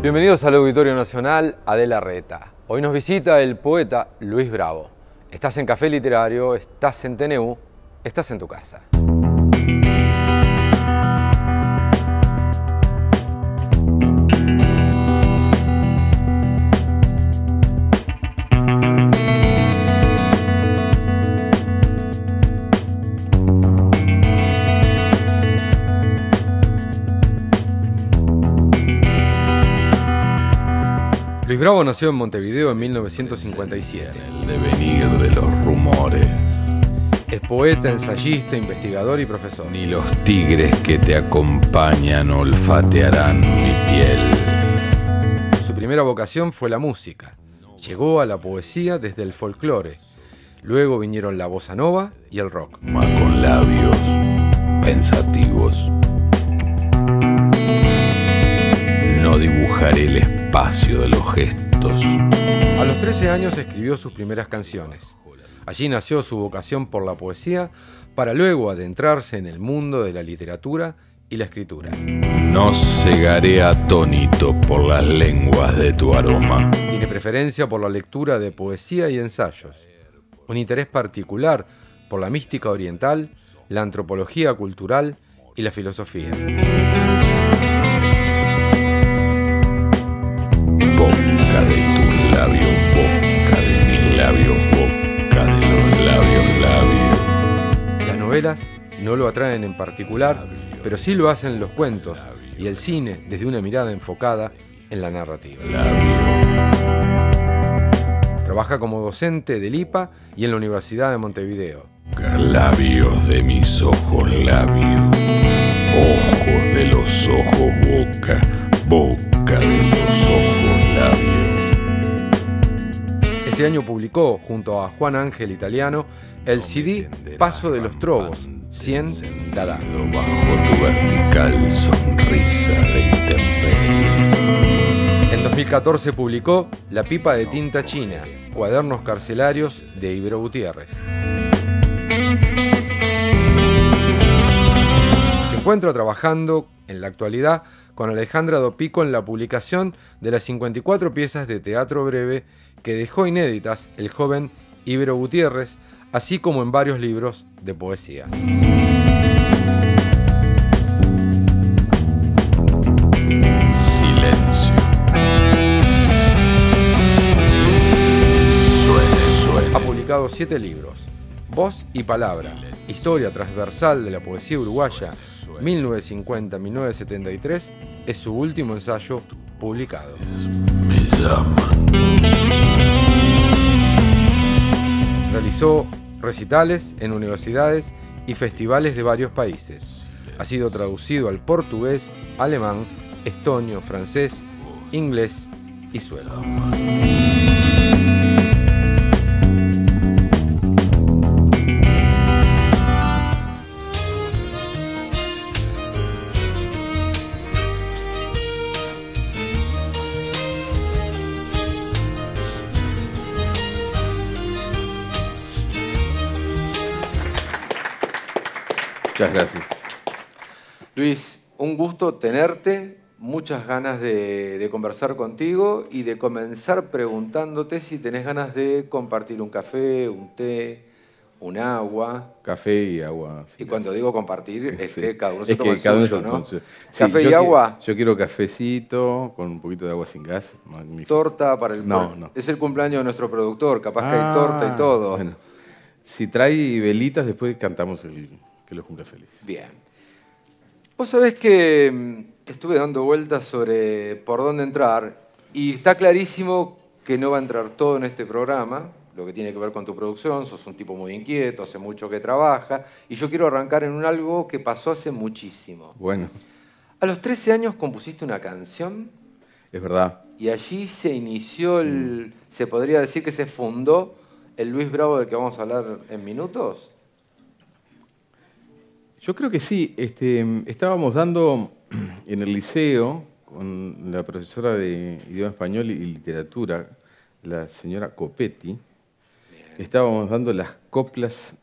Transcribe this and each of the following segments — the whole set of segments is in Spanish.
Bienvenidos al Auditorio Nacional Adela Reta. Hoy nos visita el poeta Luis Bravo. Estás en Café Literario, estás en TNU, estás en tu casa. Luis Bravo nació en Montevideo en 1957. El devenir de los rumores. Es poeta, ensayista, investigador y profesor. Ni los tigres que te acompañan olfatearán mi piel. Su primera vocación fue la música. Llegó a la poesía desde el folclore. Luego vinieron la bossa nova y el rock. Con labios pensativos. No dibujaré el espacio de los gestos. A los 13 años escribió sus primeras canciones. Allí nació su vocación por la poesía, para luego adentrarse en el mundo de la literatura y la escritura. No cegaré atónito por las lenguas de tu aroma. Tiene preferencia por la lectura de poesía y ensayos. Un interés particular por la mística oriental, la antropología cultural y la filosofía. Boca de tus labios, boca de mis labios, boca de los labios. Las novelas no lo atraen en particular, pero sí lo hacen los cuentos y el cine desde una mirada enfocada en la narrativa. Trabaja como docente del IPA y en la Universidad de Montevideo. Labios de mis ojos, labios. Ojos de los ojos, boca. Boca de los ojos, labios. Este año publicó, junto a Juan Ángel Italiano, el CD Paso de los Trovos, 100 Dada. Bajo tu vertical sonrisa de intemperie. En 2014 publicó La pipa de tinta china, cuadernos carcelarios de Ibero Gutiérrez. Se encuentra trabajando en la actualidad con Alejandra Dopico en la publicación de las 54 piezas de teatro breve que dejó inéditas el joven Ibero Gutiérrez, así como en varios libros de poesía. Silencio. Suene. Ha publicado 7 libros: Voz y Palabra, historia transversal de la poesía uruguaya 1950-1973, es su último ensayo publicado. Me llaman. Realizó recitales en universidades y festivales de varios países. Ha sido traducido al portugués, alemán, estonio, francés, inglés y sueco. Muchas gracias. Luis, un gusto tenerte, muchas ganas de conversar contigo y de comenzar preguntándote si tenés ganas de compartir un café, un té, un agua. Café y agua. Y cuando digo compartir, es que cada uno se Es toma que el cada uno suyo, se ¿no? toma el suyo. ¿Café y agua? Yo quiero cafecito con un poquito de agua sin gas. Magnífico. Torta para el... No. Es el cumpleaños de nuestro productor, capaz que hay torta y todo. Bueno. Si trae velitas, después cantamos que lo cumpla feliz. Bien. Vos sabés que estuve dando vueltas sobre por dónde entrar Y está clarísimo que no va a entrar todo en este programa, lo que tiene que ver con tu producción. Sos un tipo muy inquieto, hace mucho que trabaja, y yo quiero arrancar en algo que pasó hace muchísimo. Bueno. A los 13 años compusiste una canción. Es verdad. Y allí se inició se podría decir que se fundó el Luis Bravo del que vamos a hablar en minutos. Yo creo que sí. Estábamos dando en el liceo con la profesora de idioma español y literatura, la señora Copetti. Estábamos dando las coplas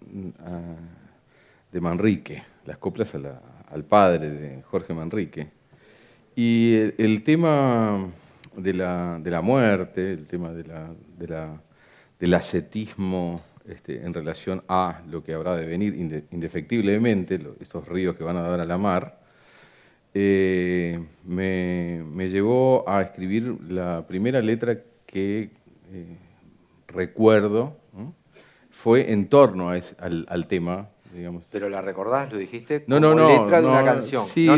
de Manrique, las coplas al padre de Jorge Manrique. Y el tema de la muerte, el tema del ascetismo en relación a lo que habrá de venir indefectiblemente, estos ríos que van a dar a la mar, me llevó a escribir la primera letra que recuerdo, ¿no? Fue en torno al tema, digamos. ¿Pero la recordás? ¿Lo dijiste? No, como no, letra de no, una canción. sí,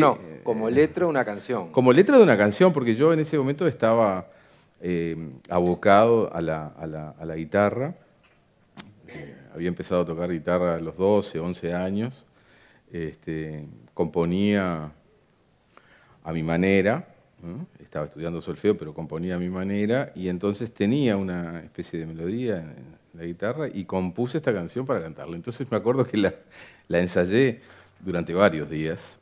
como letra de una canción. Como letra de una canción, porque yo en ese momento estaba abocado a la guitarra. Había empezado a tocar guitarra a los 12, 11 años. Componía a mi manera, ¿no? Estaba estudiando solfeo, pero componía a mi manera, y entonces tenía una especie de melodía en la guitarra y compuse esta canción para cantarla. Entonces me acuerdo que la ensayé durante varios días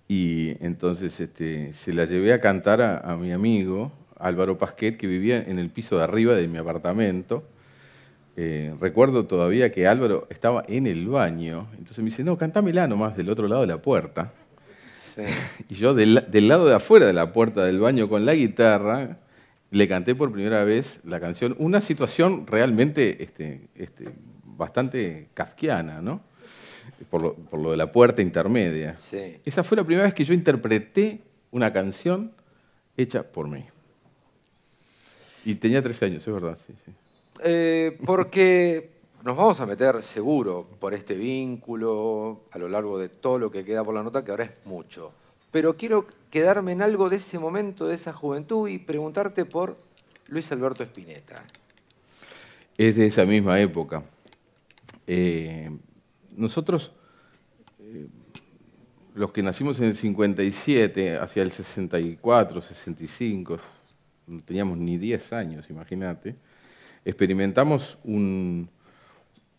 y entonces se la llevé a cantar a mi amigo Álvaro Pasquet, que vivía en el piso de arriba de mi apartamento. Recuerdo todavía que Álvaro estaba en el baño, entonces me dice, no, cantámela nomás del otro lado de la puerta. Sí. Y yo del lado de afuera de la puerta del baño con la guitarra le canté por primera vez la canción, una situación realmente bastante kafkiana, ¿no? Por lo de la puerta intermedia. Sí. Esa fue la primera vez que yo interpreté una canción hecha por mí. Y tenía 13 años, es verdad, sí, sí. Porque nos vamos a meter seguro por este vínculo a lo largo de todo lo que queda por la nota, que ahora es mucho. Pero quiero quedarme en algo de ese momento, de esa juventud, y preguntarte por Luis Alberto Spinetta. Es de esa misma época. Nosotros, los que nacimos en el 57, hacia el 64, 65, no teníamos ni 10 años, imagínate, experimentamos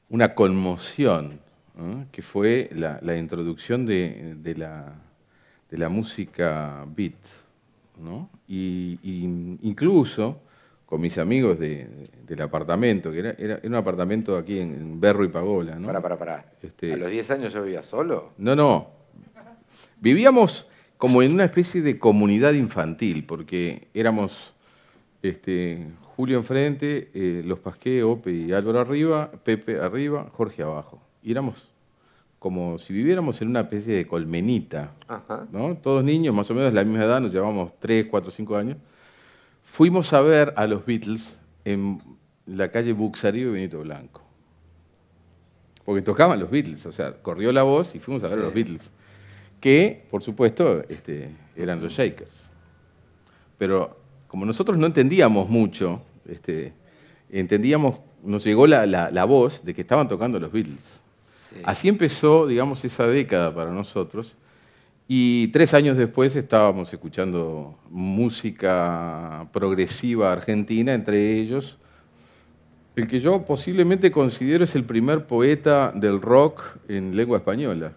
una conmoción, ¿no? Que fue la introducción de la música beat, ¿no? Y incluso con mis amigos del apartamento, que era un apartamento aquí en Berro y Pagola, ¿no? Pará. ¿A los 10 años yo vivía solo? No. Vivíamos como en una especie de comunidad infantil, porque éramos Julio enfrente, los Pasqué, Ope y Álvaro arriba, Pepe arriba, Jorge abajo. Y éramos como si viviéramos en una especie de colmenita, ¿no? Todos niños, más o menos de la misma edad, nos llevamos 3, 4, 5 años. Fuimos a ver a los Beatles en la calle Buxarí y Benito Blanco. Porque tocaban los Beatles, o sea, corrió la voz y fuimos a ver a los Beatles. Que, por supuesto, eran los Shakers. Pero como nosotros no entendíamos mucho, nos llegó la voz de que estaban tocando los Beatles. Sí. Así empezó, digamos, esa década para nosotros. Y 3 años después estábamos escuchando música progresiva argentina, entre ellos el que yo posiblemente considero es el primer poeta del rock en lengua española,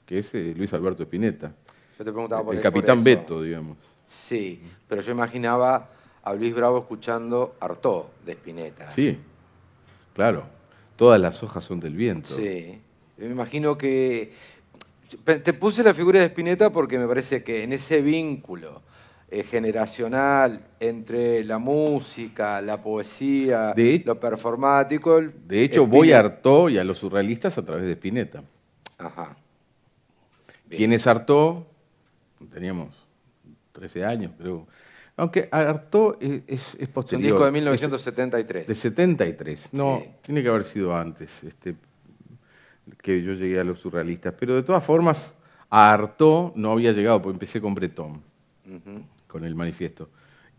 que es Luis Alberto Spinetta. Yo te preguntaba por el Capitán por Beto, digamos. Sí, pero yo imaginaba a Luis Bravo escuchando Artaud de Spinetta. Sí, claro. Todas las hojas son del viento. Sí. Me imagino que... Te puse la figura de Spinetta porque me parece que en ese vínculo generacional entre la música, la poesía, lo performático... De hecho, voy a Artaud y a los surrealistas a través de Spinetta. Ajá. Bien. ¿Quién es Artaud? Teníamos 13 años, creo. Aunque Artaud es posterior. Es un disco de 1973. De 73. No, sí. Tiene que haber sido antes que yo llegué a los surrealistas. Pero de todas formas, a Artaud no había llegado, porque empecé con Breton, con el manifiesto.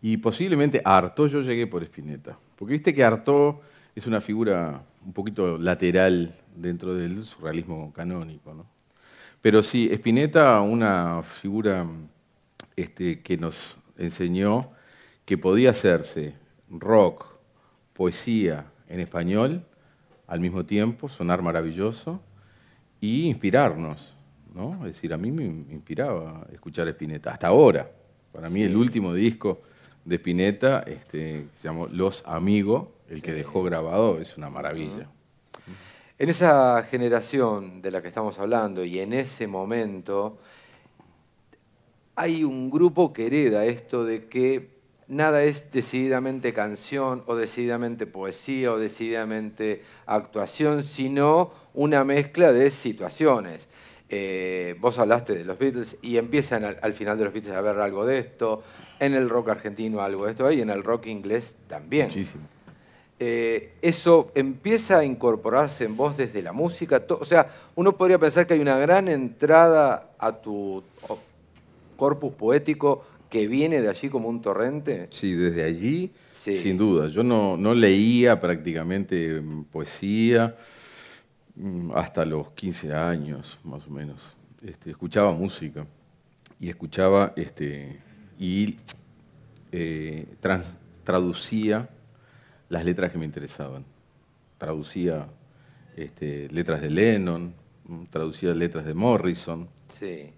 Y posiblemente a Artaud yo llegué por Spinetta. Porque viste que Artaud es una figura un poquito lateral dentro del surrealismo canónico, ¿no? Pero sí, Spinetta, una figura que nos enseñó que podía hacerse rock, poesía en español al mismo tiempo, sonar maravilloso y inspirarnos, ¿no? Es decir, a mí me inspiraba escuchar a Spinetta. Hasta ahora, para mí el último disco de Spinetta, que se llamó Los Amigos, el que dejó grabado, es una maravilla. En esa generación de la que estamos hablando y en ese momento, hay un grupo que hereda esto de que nada es decididamente canción o decididamente poesía o decididamente actuación, sino una mezcla de situaciones. Vos hablaste de los Beatles y empiezan al final de los Beatles a ver algo de esto, en el rock argentino algo de esto y en el rock inglés también. Muchísimo. Eso empieza a incorporarse en vos desde la música. O sea, uno podría pensar que hay una gran entrada a tu corpus poético que viene de allí como un torrente. Sí, desde allí, sin duda. Yo no leía prácticamente poesía hasta los 15 años, más o menos. Escuchaba música y escuchaba traducía las letras que me interesaban. Traducía letras de Lennon, traducía letras de Morrison. Sí,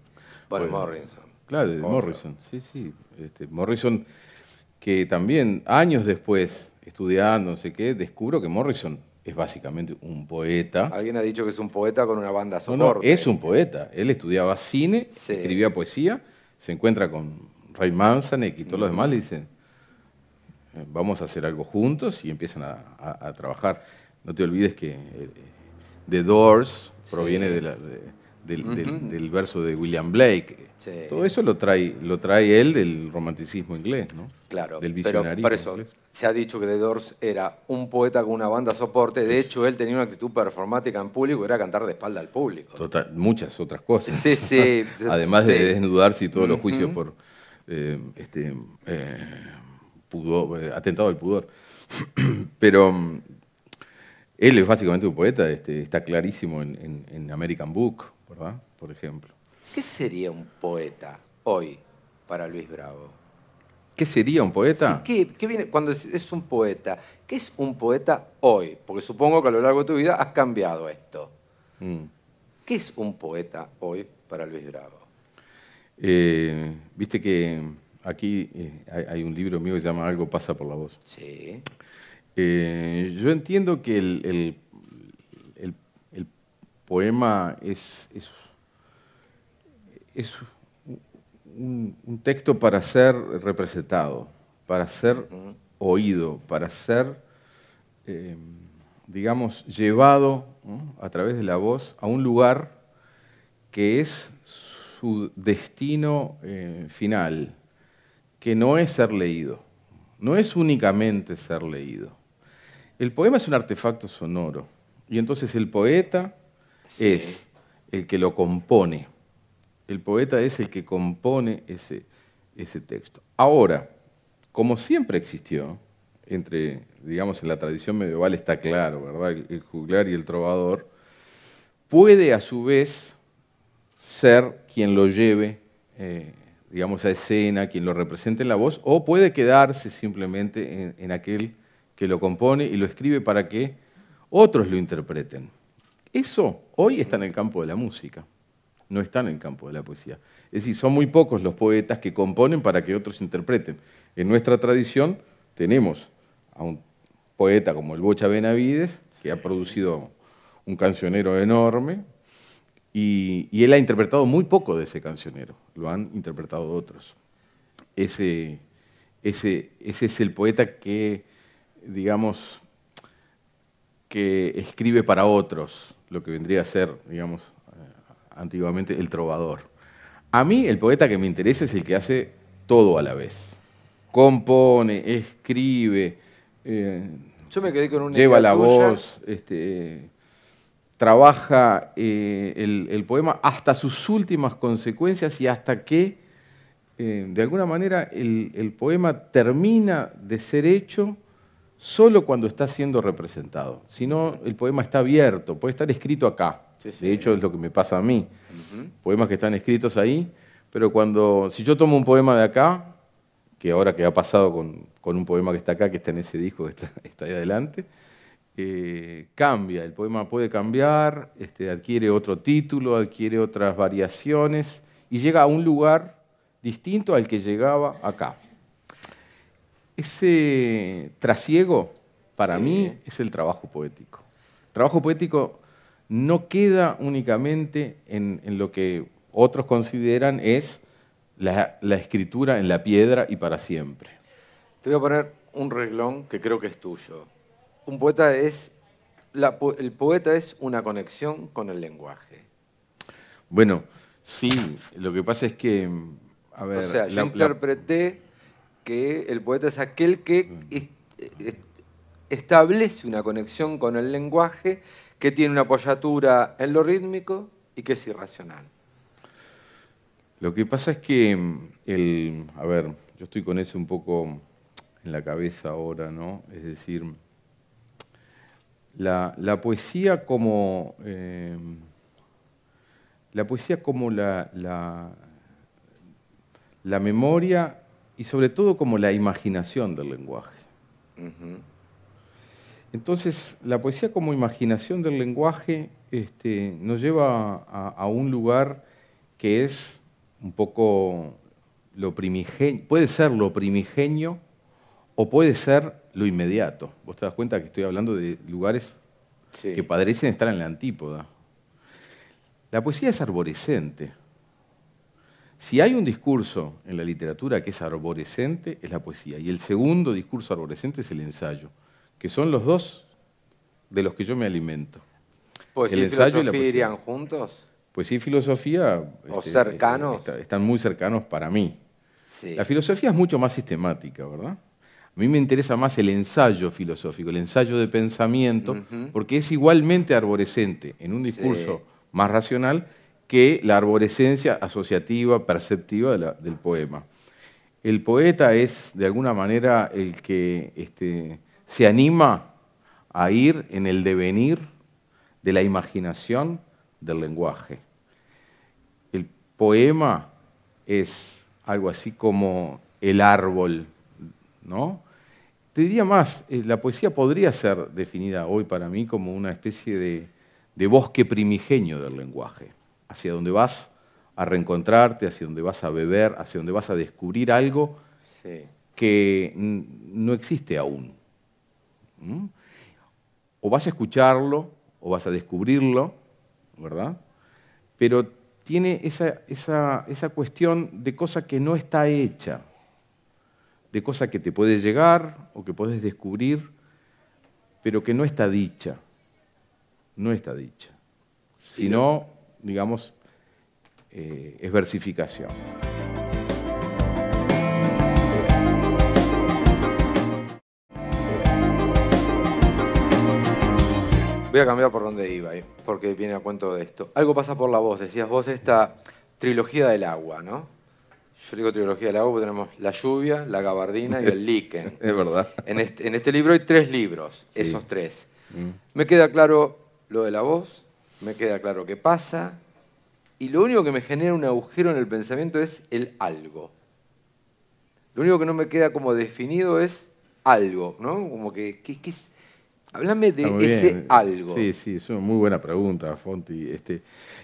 bueno, Morrison. Claro, de Morrison, sí. Morrison, que también años después, estudiando, no sé qué, descubro que Morrison es básicamente un poeta. Alguien ha dicho que es un poeta con una banda soporte. No, es un poeta. Él estudiaba cine, escribía poesía, se encuentra con Ray Manzarek y todos los demás, le dicen, vamos a hacer algo juntos, y empiezan a trabajar. No te olvides que The Doors proviene del verso de William Blake. Sí. Todo eso lo trae él del romanticismo inglés, ¿no? Claro, del visionarismo. Pero por eso inglés. Se ha dicho que The Doors era un poeta con una banda soporte. De hecho, él tenía una actitud performática en público, era cantar de espalda al público. Total, muchas otras cosas. Sí. Además de desnudarse y todos los juicios por pudor, atentado al pudor. Pero él es básicamente un poeta, está clarísimo en American Book, ¿verdad? Por ejemplo. ¿Qué sería un poeta hoy para Luis Bravo? ¿Qué sería un poeta? Sí, ¿qué viene cuando es un poeta? ¿Qué es un poeta hoy? Porque supongo que a lo largo de tu vida has cambiado esto. ¿Qué es un poeta hoy para Luis Bravo? Viste que aquí hay un libro mío que se llama Algo pasa por la voz. Sí. Yo entiendo que el poema es un texto para ser representado, para ser oído, para ser, digamos, llevado, ¿no?, a través de la voz a un lugar que es su destino final, que no es ser leído, no es únicamente ser leído. El poema es un artefacto sonoro, y entonces el poeta es el que lo compone. El poeta es el que compone ese texto. Ahora, como siempre existió, digamos, en la tradición medieval está claro, ¿verdad? El juglar y el trovador, puede a su vez ser quien lo lleve, digamos, a escena, quien lo represente en la voz, o puede quedarse simplemente en aquel que lo compone y lo escribe para que otros lo interpreten. Eso hoy está en el campo de la música, no está en el campo de la poesía. Es decir, son muy pocos los poetas que componen para que otros interpreten. En nuestra tradición tenemos a un poeta como el Bocha Benavides, que ha producido un cancionero enorme, y él ha interpretado muy poco de ese cancionero, lo han interpretado otros. Ese es el poeta que, digamos, que escribe para otros, lo que vendría a ser, digamos, antiguamente el trovador. A mí el poeta que me interesa es el que hace todo a la vez. Compone, escribe, yo me quedé con una lleva la tuya. voz, trabaja el poema hasta sus últimas consecuencias y hasta que de alguna manera el poema termina de ser hecho solo cuando está siendo representado. Si no, el poema está abierto, puede estar escrito acá. Sí, sí. De hecho, es lo que me pasa a mí. Poemas que están escritos ahí, pero si yo tomo un poema de acá, que ahora que ha pasado con un poema que está acá, que está en ese disco que está ahí adelante, cambia, el poema puede cambiar, adquiere otro título, adquiere otras variaciones y llega a un lugar distinto al que llegaba acá. Ese trasiego, para mí, es el trabajo poético. El trabajo poético no queda únicamente en lo que otros consideran es la escritura en la piedra y para siempre. Te voy a poner un reglón que creo que es tuyo. Un poeta el poeta es una conexión con el lenguaje. Bueno, sí, lo que pasa es que, a ver... O sea, yo interpreté que el poeta es aquel que establece una conexión con el lenguaje, que tiene una apoyatura en lo rítmico y que es irracional. Lo que pasa es que, a ver, yo estoy con eso un poco en la cabeza ahora, ¿no? Es decir, la poesía como la memoria y sobre todo como la imaginación del lenguaje. Entonces, la poesía como imaginación del lenguaje nos lleva a un lugar que es un poco lo primigenio, puede ser lo primigenio o puede ser lo inmediato. Vos te das cuenta que estoy hablando de lugares que parecen estar en la antípoda. La poesía es arborescente. Si hay un discurso en la literatura que es arborescente, es la poesía. Y el segundo discurso arborescente es el ensayo, que son los dos de los que yo me alimento. ¿Poesía y filosofía irían juntos? Poesía y filosofía ¿O cercanos? Están muy cercanos para mí. Sí. La filosofía es mucho más sistemática, ¿verdad? A mí me interesa más el ensayo filosófico, el ensayo de pensamiento, porque es igualmente arborescente en un discurso más racional que la arborescencia asociativa, perceptiva del poema. El poeta es, de alguna manera, el que se anima a ir en el devenir de la imaginación del lenguaje. El poema es algo así como el árbol, ¿no? Te diría más, la poesía podría ser definida hoy para mí como una especie de bosque primigenio del lenguaje, hacia donde vas a reencontrarte, hacia donde vas a beber, hacia donde vas a descubrir algo que no existe aún. O vas a escucharlo, o vas a descubrirlo, ¿verdad? Pero tiene esa cuestión de cosa que no está hecha, de cosa que te puede llegar o que puedes descubrir, pero que no está dicha. No está dicha. Sino, digamos, es versificación. Voy a cambiar por donde iba, porque viene a cuento de esto. Algo pasa por la voz, decías vos, esta trilogía del agua, ¿no? Yo digo trilogía del agua porque tenemos la lluvia, la gabardina y el líquen. Es verdad. En este libro hay 3 libros, esos 3. Me queda claro lo de la voz, me queda claro qué pasa, y lo único que me genera un agujero en el pensamiento es el algo. Lo único que no me queda como definido es algo, ¿no? Como que es... Háblame de ese algo. Sí, es una muy buena pregunta, Fonti.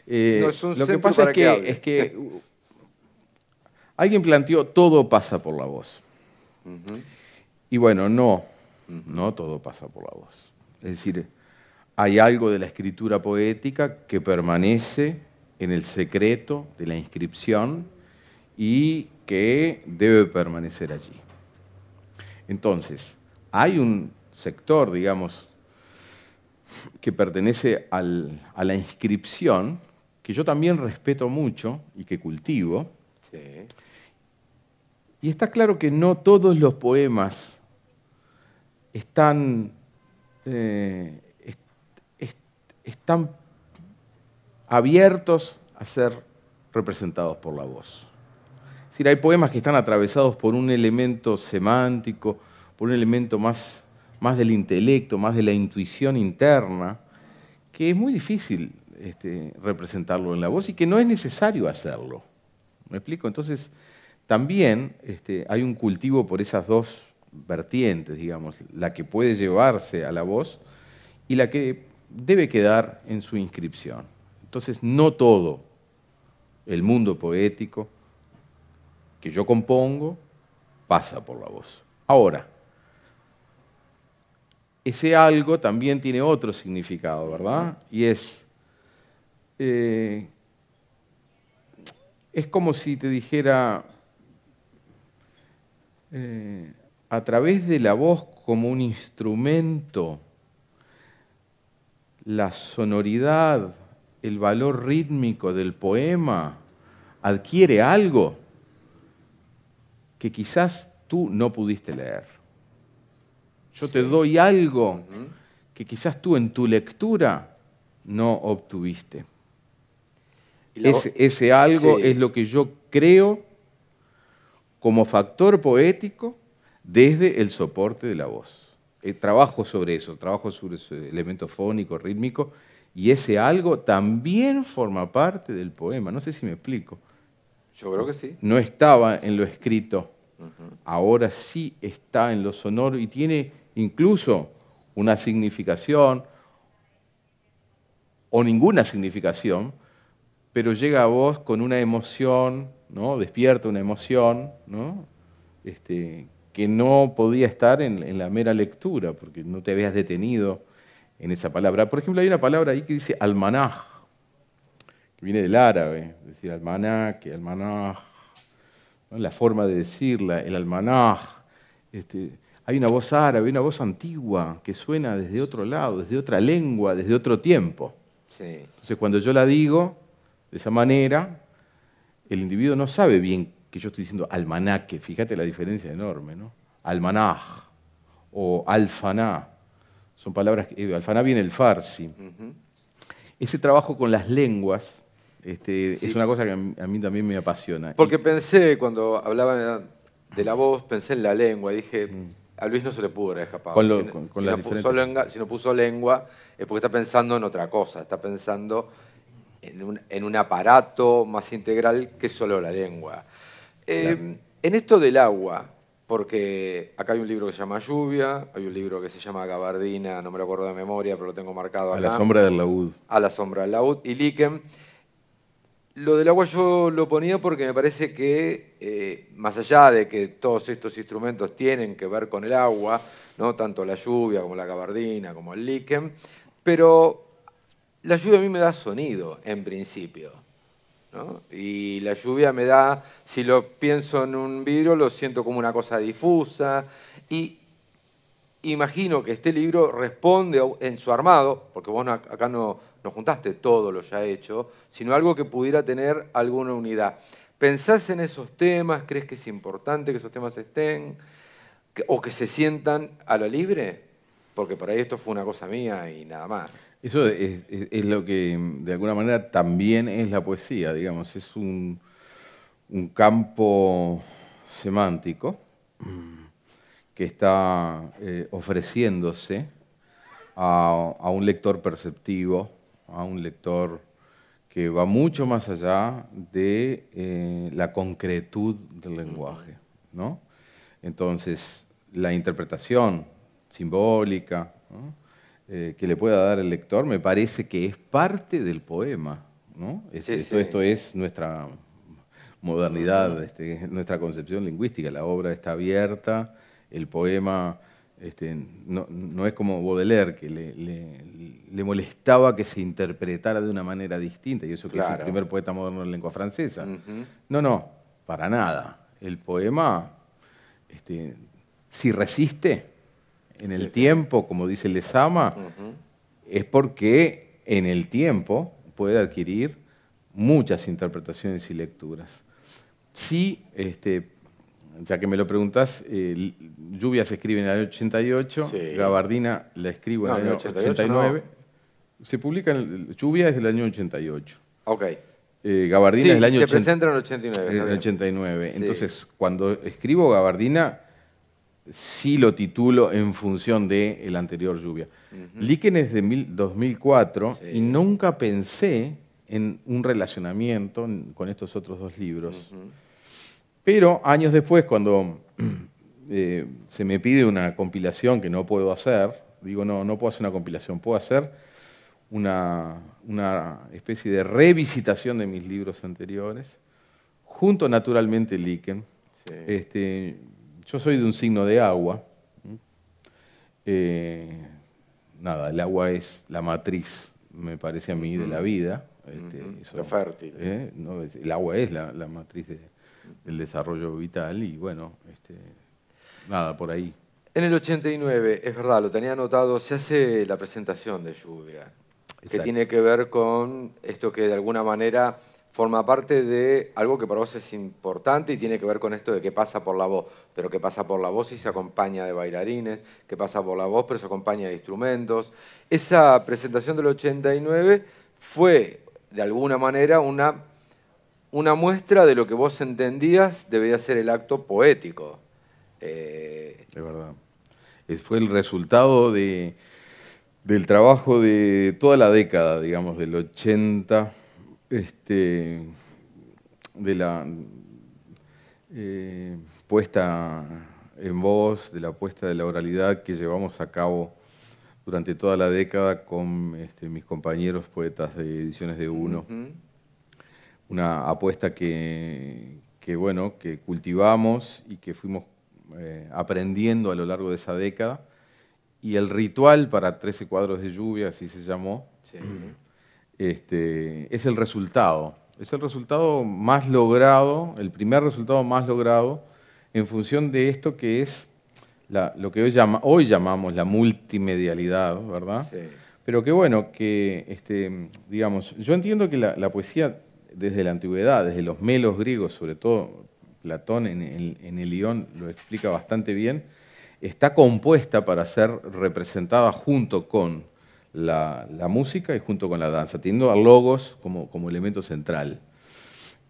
Lo que pasa es que alguien planteó todo pasa por la voz. Y bueno, no todo pasa por la voz. Es decir, hay algo de la escritura poética que permanece en el secreto de la inscripción y que debe permanecer allí. Entonces, hay un sector, digamos, que pertenece a la inscripción, que yo también respeto mucho y que cultivo. Y está claro que no todos los poemas están abiertos a ser representados por la voz. decir, hay poemas que están atravesados por un elemento semántico, por un elemento más del intelecto, más de la intuición interna, que es muy difícil representarlo en la voz y que no es necesario hacerlo. ¿Me explico? Entonces, también hay un cultivo por esas dos vertientes, digamos, la que puede llevarse a la voz y la que debe quedar en su inscripción. Entonces, no todo el mundo poético que yo compongo pasa por la voz. Ahora, ese algo también tiene otro significado, ¿verdad? Y es como si te dijera, a través de la voz como un instrumento, la sonoridad, el valor rítmico del poema adquiere algo que quizás tú no pudiste leer. Yo te doy algo que quizás tú en tu lectura no obtuviste. Ese algo es lo que yo creo como factor poético desde el soporte de la voz. Trabajo sobre eso, trabajo sobre ese elemento fónico, rítmico, y ese algo también forma parte del poema. No sé si me explico. Yo creo que sí. No estaba en lo escrito, ahora sí está en lo sonoro y tiene incluso una significación o ninguna significación, pero llega a vos con una emoción, ¿no? Despierta una emoción, ¿no? Que no podía estar en la mera lectura, porque no te habías detenido en esa palabra. Por ejemplo, hay una palabra ahí que dice almanaj, que viene del árabe, es decir, almanaque, almanaj, ¿no? La forma de decirla, el almanaj. Hay una voz árabe, una voz antigua que suena desde otro lado, desde otra lengua, desde otro tiempo. Sí. Entonces, cuando yo la digo de esa manera, el individuo no sabe bien que yo estoy diciendo almanaque, fíjate la diferencia enorme, ¿no? Almanaj o alfaná, son palabras que alfaná viene del farsi. Ese trabajo con las lenguas es una cosa que a mí también me apasiona. Porque pensé, cuando hablaba de la voz, pensé en la lengua y dije, a Luis no se le pudo haber escapado. Si no puso lengua, es porque está pensando en otra cosa, está pensando en un aparato más integral que solo la lengua. En esto del agua, porque acá hay un libro que se llama Lluvia, hay un libro que se llama Gabardina, no me lo acuerdo de memoria, pero lo tengo marcado acá. A la sombra del laúd. A la sombra del laúd. Y Líquen. Lo del agua yo lo ponía porque me parece que, más allá de que todos estos instrumentos tienen que ver con el agua, ¿no? Tanto la lluvia como la gabardina, como el Líquen, pero la lluvia a mí me da sonido, en principio, ¿no? Y la lluvia me da, si lo pienso en un vidrio, lo siento como una cosa difusa. Y imagino que este libro responde en su armado, porque vos acá no juntaste todo lo ya hecho, sino algo que pudiera tener alguna unidad. ¿Pensás en esos temas? ¿Crees que es importante que esos temas estén? ¿O que se sientan a la libre? Porque por ahí esto fue una cosa mía y nada más. Eso es lo que, de alguna manera, también es la poesía, digamos. Es un campo semántico que está ofreciéndose a un lector perceptivo, a un lector que va mucho más allá de la concretud del lenguaje, ¿no? Entonces, la interpretación simbólica, ¿no? Que le pueda dar el lector me parece que es parte del poema, ¿no? Esto es nuestra modernidad, nuestra concepción lingüística. La obra está abierta, el poema no es como Baudelaire, que le molestaba que se interpretara de una manera distinta, y eso que es el primer poeta moderno en lengua francesa. No, para nada. El poema, si resiste en el tiempo, como dice Lezama, es porque en el tiempo puede adquirir muchas interpretaciones y lecturas. Sí, ya que me lo preguntás, Lluvia se escribe en el año 88, Gabardina la escribo en el año 89. Se publica, Lluvia es del año 88. Ok. Gabardina Sí, es el año se 80, presenta en el 89. está bien. 89. Sí. Entonces, cuando escribo Gabardina, sí lo titulo en función de el anterior Lluvia. Líquen es de 2004 Sí. y nunca pensé en un relacionamiento con estos otros dos libros. Pero años después, cuando se me pide una compilación que no puedo hacer, digo, no puedo hacer una compilación, puedo hacer una especie de revisitación de mis libros anteriores, junto naturalmente Líquen. Sí. Yo soy de un signo de agua. Nada, el agua es la matriz, me parece a mí, de la vida. Lo fértil. ¿No? El agua es la matriz del desarrollo vital y bueno, nada, por ahí. En el 89, es verdad, lo tenía anotado, se hace la presentación de Lluvia, que Exacto. tiene que ver con esto que de alguna manera forma parte de algo que para vos es importante y tiene que ver con esto de que pasa por la voz, pero que pasa por la voz y se acompaña de bailarines, que pasa por la voz pero se acompaña de instrumentos. Esa presentación del 89 fue, de alguna manera, una muestra de lo que vos entendías debería ser el acto poético. Es verdad. Fue el resultado del trabajo de toda la década, digamos, del 80, de la puesta en voz, de la puesta de la oralidad que llevamos a cabo durante toda la década con mis compañeros poetas de Ediciones de Uno. Una apuesta que cultivamos y que fuimos aprendiendo a lo largo de esa década. Y el ritual para 13 cuadros de lluvia, así se llamó, Sí. Es el resultado. Es el resultado más logrado, el primer resultado más logrado en función de esto que es lo que hoy llamamos la multimedialidad, ¿verdad? Sí. Pero que bueno, digamos, yo entiendo que la poesía desde la antigüedad, desde los melos griegos, sobre todo Platón en el Ión lo explica bastante bien, está compuesta para ser representada junto con la música y junto con la danza, teniendo al logos como elemento central.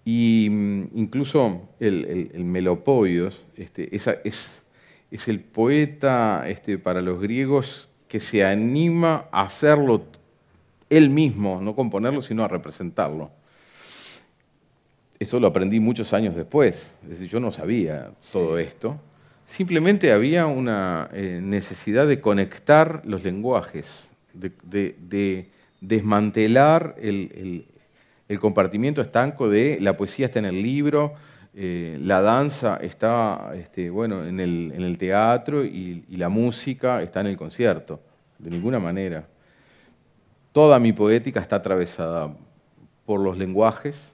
Y incluso el Melopoios es el poeta para los griegos que se anima a hacerlo él mismo, no componerlo, sino a representarlo. Eso lo aprendí muchos años después, es decir, yo no sabía todo esto. Simplemente había una necesidad de conectar los lenguajes, de desmantelar el compartimiento estanco de la poesía está en el libro, la danza está en el teatro y la música está en el concierto. De ninguna manera. Toda mi poética está atravesada por los lenguajes.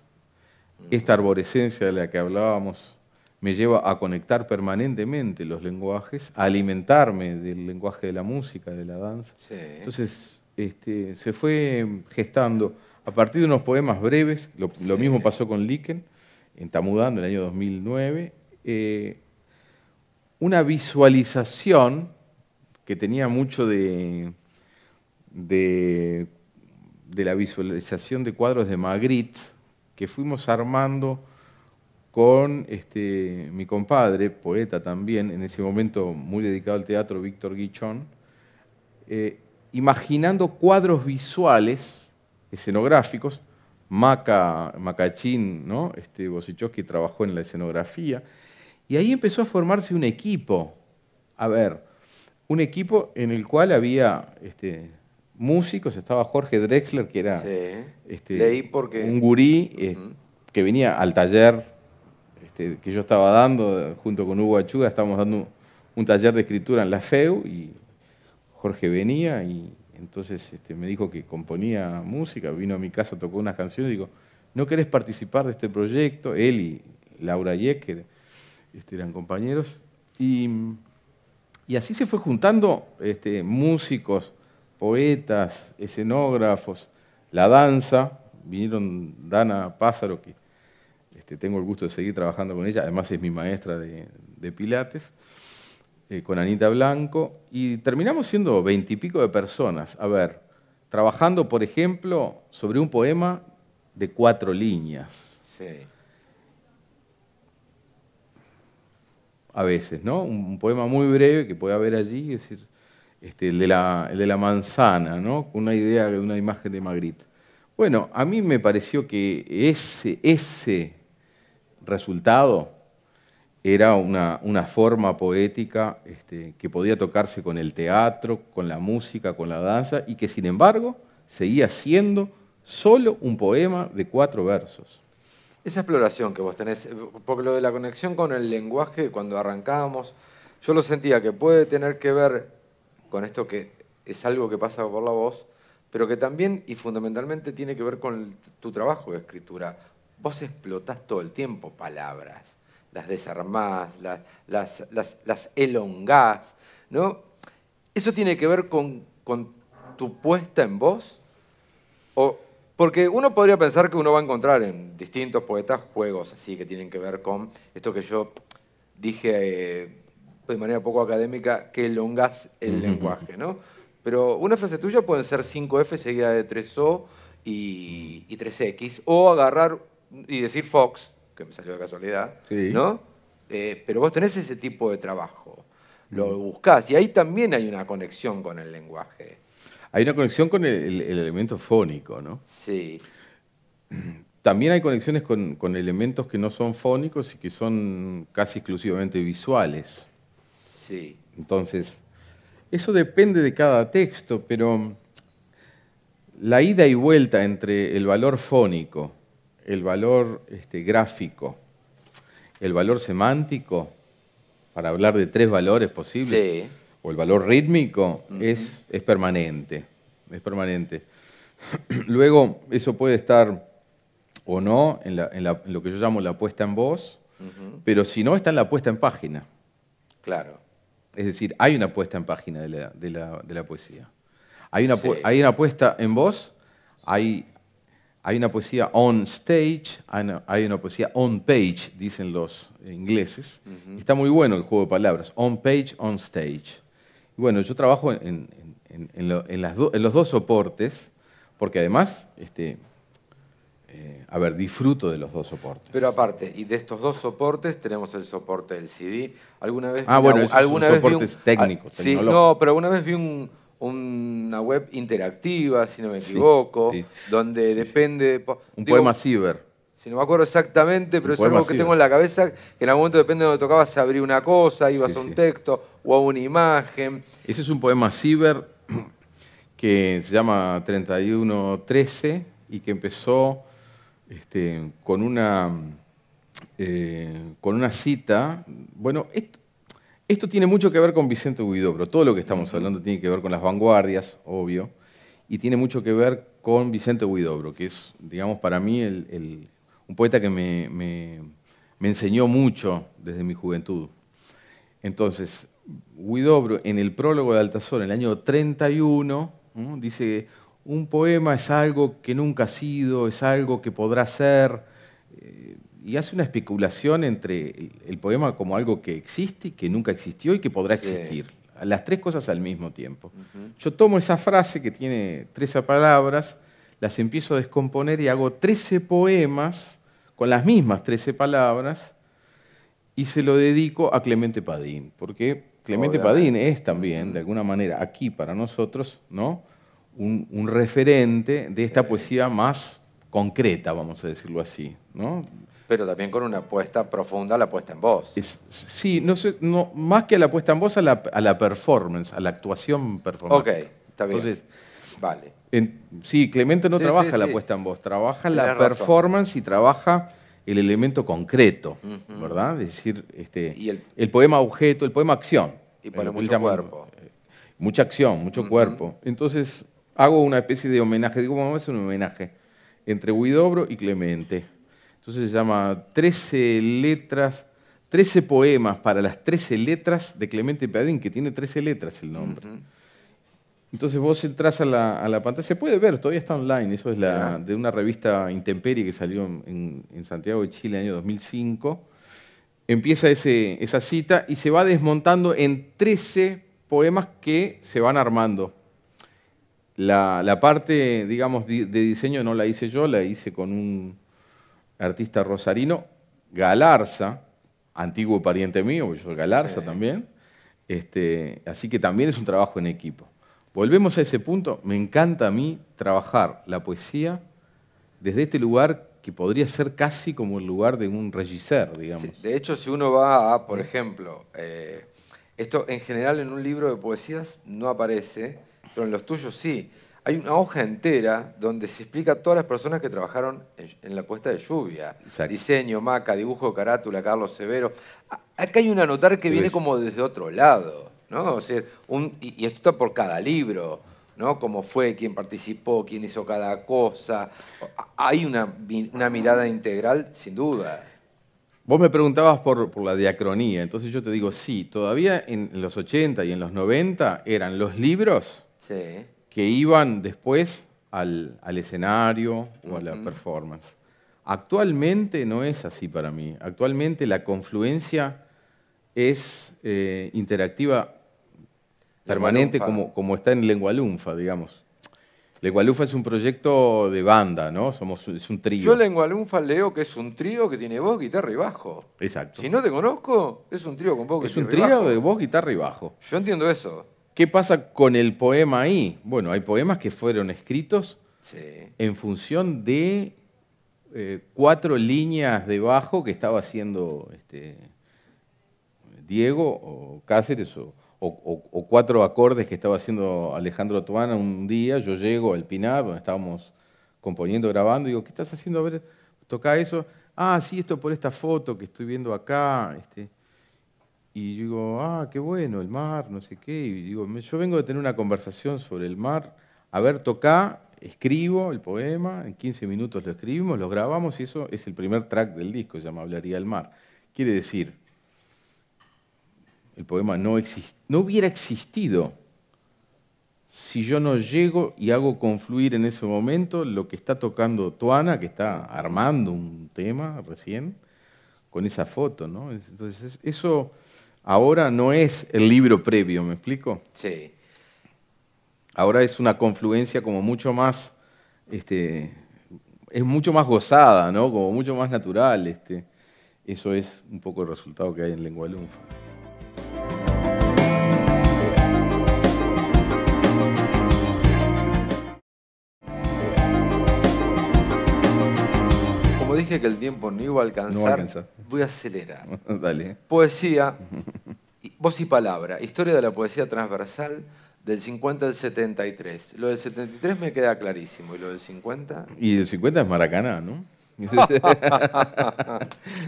Esta arborescencia de la que hablábamos me lleva a conectar permanentemente los lenguajes, a alimentarme del lenguaje de la música, de la danza. Sí. Entonces se fue gestando a partir de unos poemas breves, lo mismo pasó con Líquen, en Tamudán, en el año 2009, una visualización que tenía mucho de la visualización de cuadros de Magritte, que fuimos armando con mi compadre, poeta también, en ese momento muy dedicado al teatro, Víctor Guichón, imaginando cuadros visuales, escenográficos. Macachín, ¿no? Wojciechowski trabajó en la escenografía, y ahí empezó a formarse un equipo. A ver, un equipo en el cual había músicos, estaba Jorge Drexler, que era Leí porque... un gurí que venía al taller que yo estaba dando, junto con Hugo Achuga, estábamos dando un taller de escritura en la FEU, y Jorge venía y entonces me dijo que componía música, vino a mi casa, tocó unas canciones, y digo, ¿no querés participar de este proyecto? Él y Laura Yek, que eran compañeros, y así se fue juntando músicos, poetas, escenógrafos, la danza. Vinieron Dana Pázaro, que tengo el gusto de seguir trabajando con ella, además es mi maestra de Pilates, con Anita Blanco, y terminamos siendo 20 y pico de personas, a ver, trabajando, por ejemplo, sobre un poema de 4 líneas. Sí. A veces, ¿no? Un poema muy breve que puede haber allí, es decir, el de la manzana, ¿no? Con una idea, una imagen de Magritte. Bueno, a mí me pareció que ese resultado era una forma poética que podía tocarse con el teatro, con la música, con la danza, y que sin embargo seguía siendo solo un poema de 4 versos. Esa exploración que vos tenés, porque lo de la conexión con el lenguaje, cuando arrancábamos, yo lo sentía que puede tener que ver con esto que es algo que pasa por la voz, pero que también y fundamentalmente tiene que ver con tu trabajo de escritura. Vos explotás todo el tiempo palabras, las desarmás, las elongás, ¿no? ¿Eso tiene que ver con tu puesta en voz? Porque uno podría pensar que uno va a encontrar en distintos poetas juegos así que tienen que ver con esto que yo dije de manera poco académica, que elongás el lenguaje, ¿no? Pero una frase tuya pueden ser 5F seguida de 3O y 3X, o agarrar y decir Fox, que me salió de casualidad, sí, ¿no? Pero vos tenés ese tipo de trabajo, lo buscás, y ahí también hay una conexión con el lenguaje. Hay una conexión con el elemento fónico, ¿no? Sí. También hay conexiones con elementos que no son fónicos y que son casi exclusivamente visuales. Sí. Entonces, eso depende de cada texto, pero la ida y vuelta entre el valor fónico, el valor gráfico, el valor semántico, para hablar de 3 valores posibles, Sí. o el valor rítmico, es permanente. Es permanente. Luego, eso puede estar o no en lo que yo llamo la puesta en voz, pero si no, está en la puesta en página. Claro. Es decir, hay una puesta en página de la poesía. Hay Sí. hay una puesta en voz, hay una poesía on stage, hay una poesía on page, dicen los ingleses. Está muy bueno el juego de palabras, on page, on stage. Y bueno, yo trabajo en los 2 soportes, porque además, disfruto de los 2 soportes. Pero aparte, y de estos 2 soportes tenemos el soporte del CD. ¿Alguna vez alguna vez soportes técnicos, sí, tecnológicos. no, pero alguna vez vi una web interactiva, si no me equivoco, sí. donde depende... Un poema ciber. Si no me acuerdo exactamente, pero es algo que ciber. tengo en la cabeza, que en algún momento depende de donde tocabas, se abría una cosa, ibas a un texto o a una imagen. Ese es un poema ciber que se llama 3113 y que empezó con una cita. Bueno, esto tiene mucho que ver con Vicente Huidobro. Todo lo que estamos hablando tiene que ver con las vanguardias, obvio, y tiene mucho que ver con Vicente Huidobro, que es, digamos, para mí un poeta que me enseñó mucho desde mi juventud. Entonces, Huidobro, en el prólogo de Altazor, en el año 31, ¿no? Dice: un poema es algo que nunca ha sido, es algo que podrá ser, y hace una especulación entre el poema como algo que existe, que nunca existió y que podrá existir. Las 3 cosas al mismo tiempo. Yo tomo esa frase que tiene 13 palabras, las empiezo a descomponer y hago 13 poemas con las mismas 13 palabras y se lo dedico a Clemente Padín, porque Clemente Padín es también, de alguna manera, aquí para nosotros, ¿no? un referente de esta poesía más concreta, vamos a decirlo así, ¿no? Pero también con una apuesta profunda a la puesta en voz. Sí, no, más que a la puesta en voz, a la performance, a la actuación performática. Ok, está bien. Entonces, vale. Sí, Clemente no trabaja la puesta en voz, trabaja la performance y trabaja el elemento concreto, ¿verdad? Es decir, el poema objeto, el poema acción. Y pone mucho cuerpo. Mucha acción, mucho cuerpo. Entonces, hago una especie de homenaje, digo, vamos a hacer un homenaje entre Huidobro y Clemente. Entonces se llama 13 letras, 13 poemas para las 13 letras de Clemente Padín, que tiene 13 letras el nombre. Entonces vos entras a la pantalla, se puede ver, todavía está online, eso es de una revista Intemperie que salió en Santiago de Chile en el año 2005. Empieza esa cita y se va desmontando en 13 poemas que se van armando. La parte, digamos, de diseño no la hice yo, la hice con un artista rosarino, Galarza, antiguo pariente mío, porque yo soy Galarza también. Así que también es un trabajo en equipo. Volvemos a ese punto. Me encanta a mí trabajar la poesía desde este lugar que podría ser casi como el lugar de un regisseur, digamos. Sí, de hecho, si uno va a, por ejemplo, esto en general en un libro de poesías no aparece, pero en los tuyos sí. Hay una hoja entera donde se explica a todas las personas que trabajaron en la puesta de lluvia. Exacto. Diseño, maca, dibujo, carátula, Carlos Severo. Acá hay un anotar que viene como desde otro lado, ¿no? O sea, y esto está por cada libro, ¿no? Cómo fue, quién participó, quién hizo cada cosa. Hay una mirada integral, sin duda. Vos me preguntabas por la diacronía, entonces yo te digo, sí, todavía en los 80 y en los 90 eran los libros Sí. que iban después al escenario o a la performance. Actualmente no es así para mí. Actualmente la confluencia es interactiva permanente como está en Lengua Lunfa, digamos. Lengua Lunfa es un proyecto de banda, ¿no? Es un trío. Yo Lengua Lunfa leo que es un trío que tiene voz, guitarra y bajo. Exacto. Si no te conozco, es un trío con voz, Es un guitarra y trío bajo. de voz, guitarra y bajo. Yo entiendo eso. ¿Qué pasa con el poema ahí? Bueno, hay poemas que fueron escritos en función de 4 líneas de bajo que estaba haciendo Diego o Cáceres o 4 acordes que estaba haciendo Alejandro Toana un día. Yo llego al Pinar, donde estábamos componiendo, grabando, y digo, ¿qué estás haciendo? A ver, toca eso. Ah, sí, esto por esta foto que estoy viendo acá. Y yo digo, ah, qué bueno, el mar, no sé qué. Y digo, yo vengo de tener una conversación sobre el mar. A ver, toca, escribo el poema, en 15 minutos lo escribimos, lo grabamos, y eso es el primer track del disco, se llama Hablaría del mar. Quiere decir, el poema no hubiera existido si yo no llego y hago confluir en ese momento lo que está tocando Toana, que está armando un tema recién, con esa foto, ¿no? Entonces, eso ahora no es el libro previo, ¿me explico? Sí. Ahora es una confluencia como mucho más, es mucho más gozada, ¿no? Como mucho más natural. Eso es un poco el resultado que hay en Lengua Lunfa. Como dije que el tiempo no iba a alcanzar, voy a acelerar. Dale. Poesía, voz y palabra, historia de la poesía transversal del 50 al 73. Lo del 73 me queda clarísimo, ¿y lo del 50? Y el 50 es Maracaná, ¿no?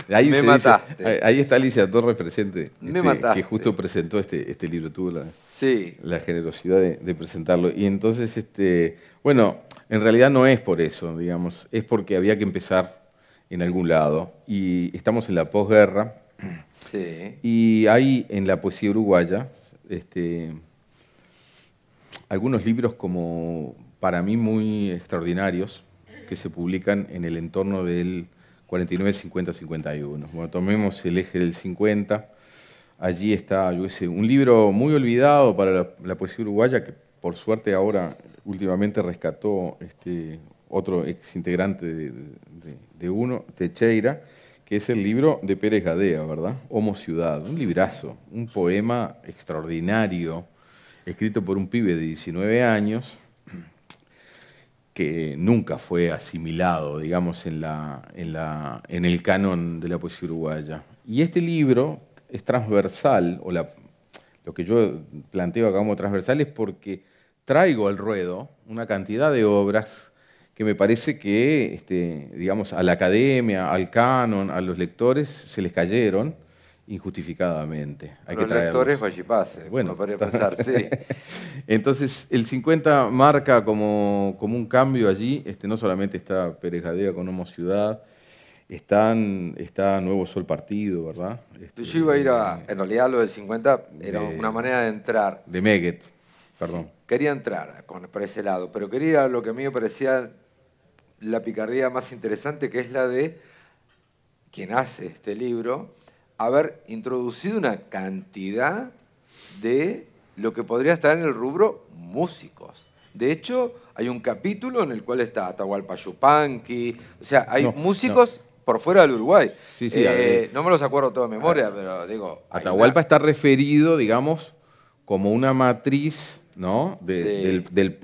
Ahí me mataste. Dice, ahí está Alicia Torres presente, Me mataste. que justo presentó este libro, tuvo sí. la generosidad de presentarlo. Y entonces, bueno, en realidad no es por eso, digamos, es porque había que empezar en algún lado. Y estamos en la posguerra. Sí. Y hay en la poesía uruguaya algunos libros como para mí muy extraordinarios que se publican en el entorno del 49, 50, 51. Bueno, tomemos el eje del 50. Allí está, yo sé, un libro muy olvidado para la poesía uruguaya que por suerte ahora últimamente rescató otro exintegrante de uno, Teixeira, que es el libro de Pérez Gadea, ¿verdad? Homo Ciudad, un librazo, un poema extraordinario, escrito por un pibe de 19 años, que nunca fue asimilado, digamos, en el canon de la poesía uruguaya. Y este libro es transversal, o lo que yo planteo acá como transversal es porque traigo al ruedo una cantidad de obras que me parece que, digamos, a la academia, al canon, a los lectores, se les cayeron injustificadamente. Hay los que traerlos. lectores vallipase, bueno, podría pensar, sí. Entonces, el 50 marca como un cambio allí. No solamente está Pérez Gadea con Homo Ciudad, está Nuevo Sol Partido, ¿verdad? Yo iba a ir en realidad lo del 50 era una manera de entrar. De Meguet, perdón. Sí, quería entrar por ese lado, pero quería lo que a mí me parecía la picardía más interesante, que es la de quien hace este libro, haber introducido una cantidad de lo que podría estar en el rubro músicos. De hecho, hay un capítulo en el cual está Atahualpa Yupanqui, o sea, hay No, músicos por fuera del Uruguay. Sí, sí, no me los acuerdo todo de memoria, pero digo... hay Atahualpa está referido, digamos, como una matriz, ¿no? Sí. Del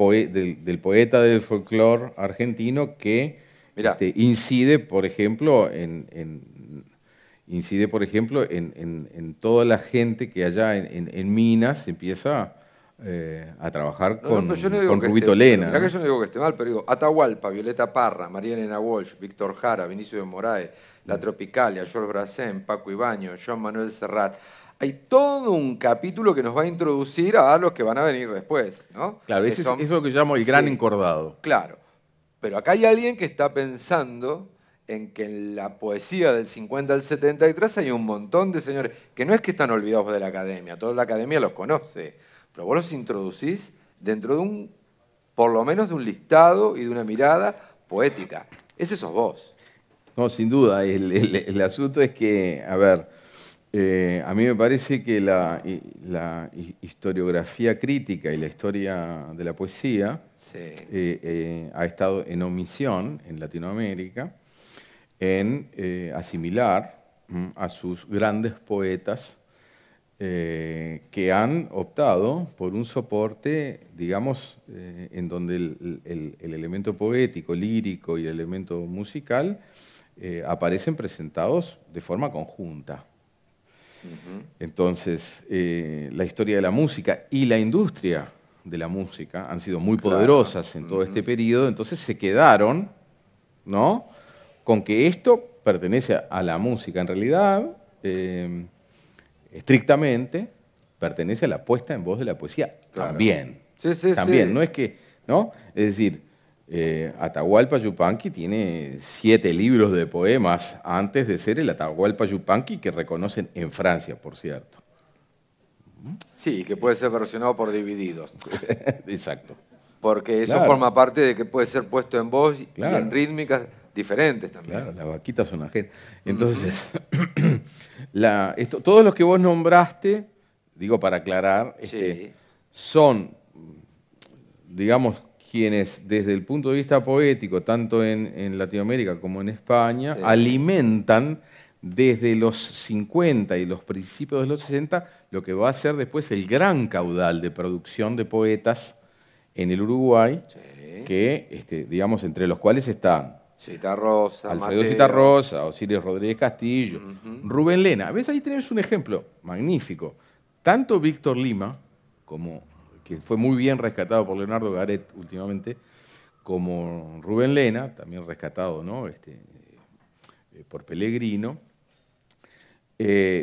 poeta del folclore argentino que Mirá. incide, por ejemplo, en toda la gente que allá en Minas empieza a trabajar con Rubito Lena. Mirá ¿no? que yo no digo que esté mal, pero digo, Atahualpa, Violeta Parra, María Elena Walsh, Víctor Jara, Vinicio de Moraes, La Tropicalia, George Brassens, Paco Ibáñez, Joan Manuel Serrat. Hay todo un capítulo que nos va a introducir a los que van a venir después, ¿no? Claro, Que eso son- es lo que llamo el gran Sí, encordado. claro. Pero acá hay alguien que está pensando en que en la poesía del 50 al 73 hay un montón de señores que no es que están olvidados de la academia, toda la academia los conoce, pero vos los introducís dentro de un, por lo menos de un listado y de una mirada poética. Ese sos vos. No, sin duda. El asunto es que, a ver, a mí me parece que la historiografía crítica y la historia de la poesía Sí. ha estado en omisión en Latinoamérica en asimilar a sus grandes poetas que han optado por un soporte, digamos, en donde el elemento poético, lírico y el elemento musical aparecen presentados de forma conjunta. Entonces, la historia de la música y la industria de la música han sido muy poderosas en todo este periodo, entonces se quedaron, ¿no?, con que esto pertenece a la música. En realidad, estrictamente, pertenece a la puesta en voz de la poesía también. Sí, también, sí. no es que, ¿no? Es decir, Atahualpa Yupanqui tiene 7 libros de poemas antes de ser el Atahualpa Yupanqui que reconocen en Francia, por cierto. Sí, que puede ser versionado por divididos. Exacto. Porque eso Claro. forma parte de que puede ser puesto en voz y Claro. en rítmicas diferentes también. Claro, las vaquitas son ajenas. Entonces, todos los que vos nombraste, digo para aclarar, Sí. son, digamos, quienes desde el punto de vista poético, tanto en Latinoamérica como en España, Sí. alimentan desde los 50 y los principios de los 60 lo que va a ser después el gran caudal de producción de poetas en el Uruguay, Sí. que, digamos, entre los cuales están Citarrosa, Alfredo Mateo. Citarrosa, Osiris Rodríguez Castillo, Rubén Lena. ¿Ves? Ahí tenés un ejemplo magnífico. Tanto Víctor Lima, que fue muy bien rescatado por Leonardo Garet últimamente, como Rubén Lena, también rescatado, ¿no?, por Pellegrino,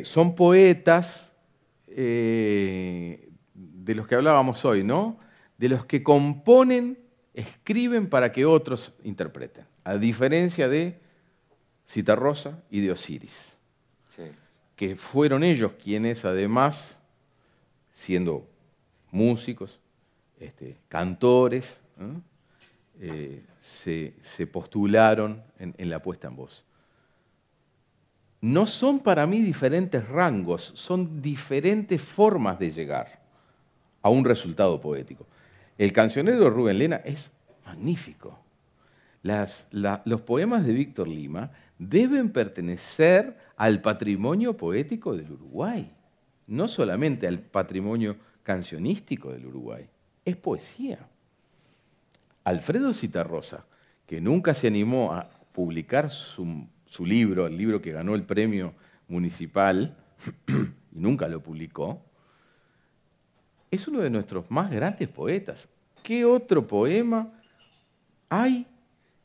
son poetas de los que hablábamos hoy, ¿no?, de los que componen, escriben para que otros interpreten, a diferencia de Citarrosa y de Osiris, Sí. que fueron ellos quienes, además, siendo músicos, cantores, se postularon en la puesta en voz. No son para mí diferentes rangos, son diferentes formas de llegar a un resultado poético. El cancionero de Rubén Lena es magnífico. Los poemas de Víctor Lima deben pertenecer al patrimonio poético del Uruguay, no solamente al patrimonio cancionístico del Uruguay. Es poesía. Alfredo Citarrosa, que nunca se animó a publicar su libro, el libro que ganó el premio municipal, y nunca lo publicó, es uno de nuestros más grandes poetas. ¿Qué otro poema hay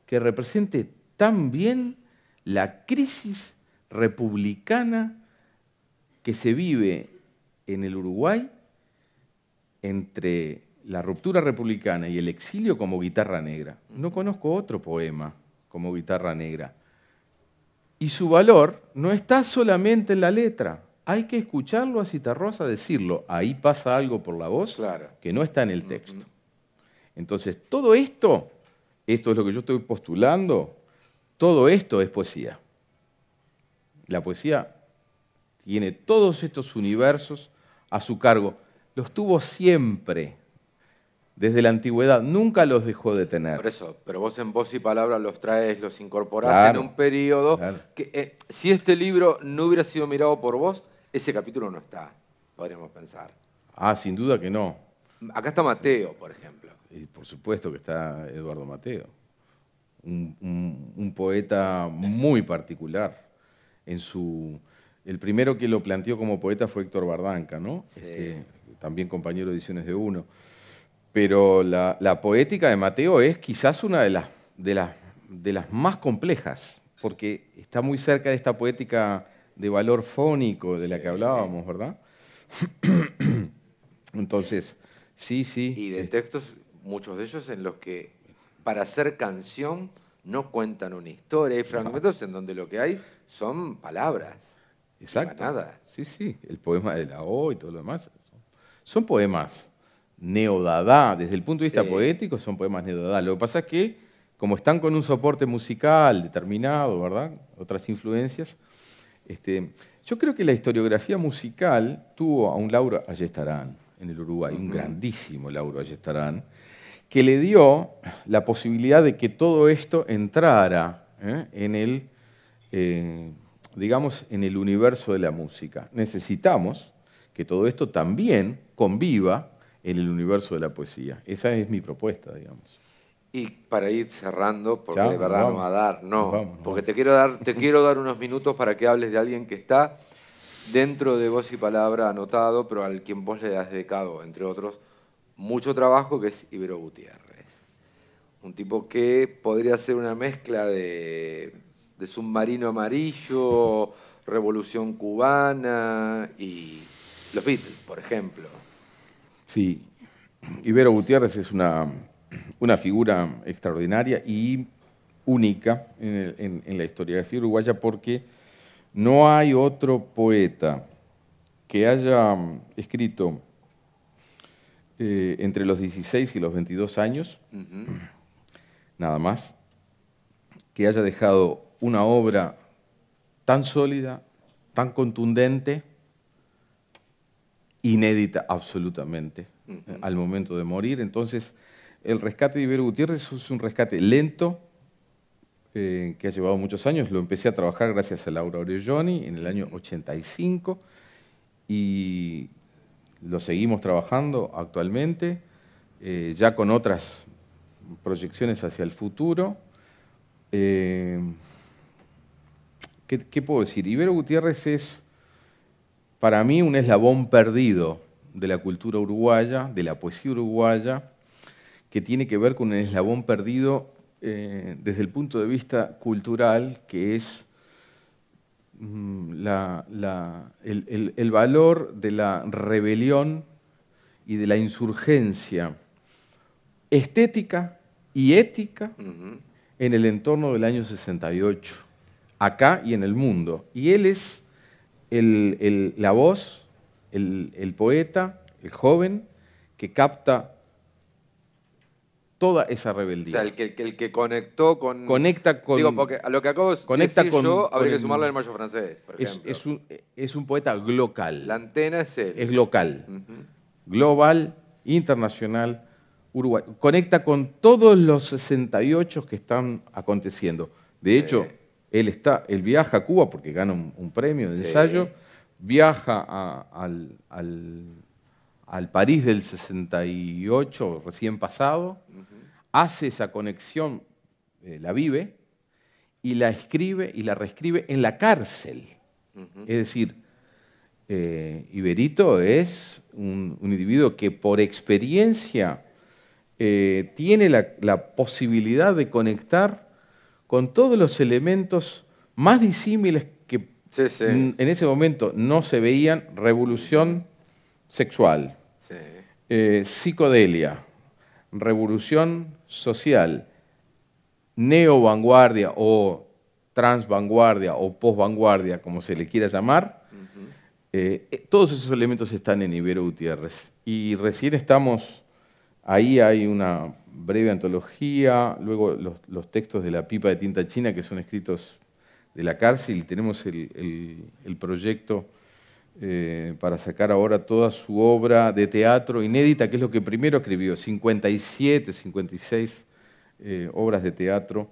que represente tan bien la crisis republicana que se vive en el Uruguay entre la ruptura republicana y el exilio como guitarra negra? No conozco otro poema como guitarra negra. Y su valor no está solamente en la letra. Hay que escucharlo a Citarrosa decirlo. Ahí pasa algo por la voz que no está en el texto. Entonces, todo esto es lo que yo estoy postulando, todo esto es poesía. La poesía tiene todos estos universos a su cargo. Los tuvo siempre. desde la antigüedad, nunca los dejó de tener. Por eso, pero vos en Voz y Palabra los traes, los incorporás Claro, en un periodo claro. que si este libro no hubiera sido mirado por vos, ese capítulo no está, podríamos pensar. Ah, sin duda que no. Acá está Mateo, por ejemplo. Y por supuesto que está Eduardo Mateo, un poeta muy particular. El primero que lo planteó como poeta fue Héctor Bardanca, ¿no? Sí. También compañero de Ediciones de Uno. Pero la poética de Mateo es quizás una de las más complejas, porque está muy cerca de esta poética de valor fónico de la que hablábamos, ¿verdad? Entonces, sí. Y de textos, muchos de ellos en los que para hacer canción no cuentan una historia. Hay fragmentos en donde lo que hay son palabras. Exacto. Nada. Sí, el poema de la O y todo lo demás. Son poemas neodadá, desde el punto de vista poético son poemas neodadá. Lo que pasa es que, como están con un soporte musical determinado, ¿verdad? Otras influencias, yo creo que la historiografía musical tuvo a un Lauro Ayestarán en el Uruguay, un grandísimo Lauro Ayestarán, que le dio la posibilidad de que todo esto entrara en el, digamos, en el universo de la música. Necesitamos que todo esto también conviva en el universo de la poesía. Esa es mi propuesta, digamos. Y para ir cerrando, porque Ya, de verdad vamos. no va a dar, no, Nos vamos. porque te quiero dar unos minutos para que hables de alguien que está dentro de Voz y Palabra anotado, pero al quien vos le has dedicado, entre otros, mucho trabajo, que es Ibero Gutiérrez. Un tipo que podría ser una mezcla de Submarino Amarillo, Revolución Cubana y los Beatles, por ejemplo. Sí, Ibero Gutiérrez es una figura extraordinaria y única en la historiografía uruguaya, porque no hay otro poeta que haya escrito entre los 16 y los 22 años, nada más, que haya dejado una obra tan sólida, tan contundente, inédita absolutamente, al momento de morir. Entonces, el rescate de Ibero Gutiérrez es un rescate lento, que ha llevado muchos años. Lo empecé a trabajar gracias a Laura Orelloni en el año 85 y lo seguimos trabajando actualmente, ya con otras proyecciones hacia el futuro. ¿Qué puedo decir? Ibero Gutiérrez es, para mí, un eslabón perdido de la cultura uruguaya, de la poesía uruguaya, que tiene que ver con un eslabón perdido desde el punto de vista cultural, que es el valor de la rebelión y de la insurgencia estética y ética en el entorno del año 68, acá y en el mundo. Y él es la voz, el poeta, el joven, que capta toda esa rebeldía. O sea, el que conectó con... Conecta con... Digo, porque a lo que acabo de decir yo, habría que sumarle al Mayo Francés, por ejemplo. Es un poeta glocal. La antena es él. Es local. Global, internacional, Uruguay. Conecta con todos los 68 que están aconteciendo. De hecho, él viaja a Cuba porque gana un premio de ensayo, viaja al París del 68, recién pasado, hace esa conexión, la vive, y la escribe y la reescribe en la cárcel. Es decir, Iberito es un individuo que por experiencia tiene la posibilidad de conectar con todos los elementos más disímiles que en ese momento no se veían: revolución sexual, psicodelia, revolución social, neovanguardia o transvanguardia o posvanguardia, como se le quiera llamar. Todos esos elementos están en Ibero Gutiérrez. Y recién estamos, ahí hay una breve antología, luego los textos de La pipa de tinta china, que son escritos de la cárcel, y tenemos el proyecto para sacar ahora toda su obra de teatro inédita, que es lo que primero escribió, 57, 56 obras de teatro,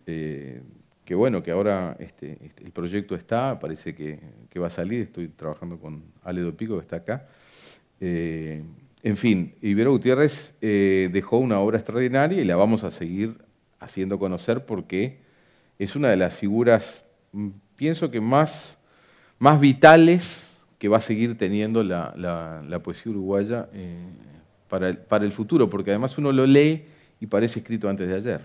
que bueno, que ahora el proyecto está, parece que va a salir, estoy trabajando con Ale Dopico, que está acá. En fin, Ibero Gutiérrez dejó una obra extraordinaria y la vamos a seguir haciendo conocer porque es una de las figuras, pienso que más vitales que va a seguir teniendo la poesía uruguaya para el futuro, porque además uno lo lee y parece escrito antes de ayer.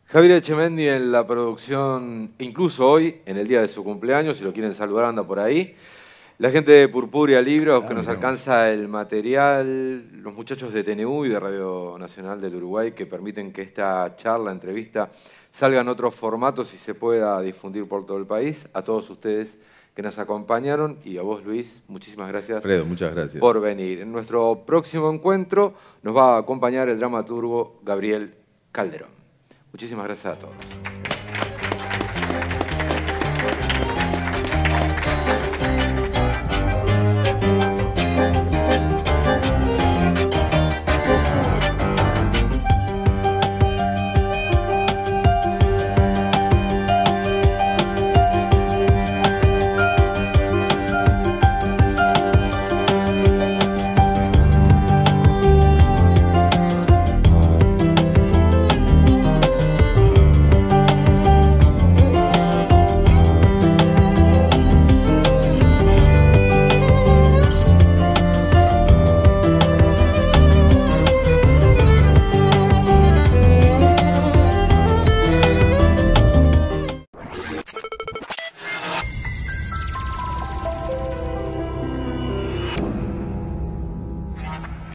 Javier Echemendi en la producción, incluso hoy, en el día de su cumpleaños, si lo quieren saludar, anda por ahí. La gente de Purpúrea Libros, que nos alcanza el material, los muchachos de TNU y de Radio Nacional del Uruguay, que permiten que esta charla, entrevista, salga en otros formatos y se pueda difundir por todo el país. A todos ustedes que nos acompañaron y a vos, Luis, muchísimas gracias. Fredo, muchas gracias por venir. En nuestro próximo encuentro nos va a acompañar el dramaturgo Gabriel Calderón. Muchísimas gracias a todos.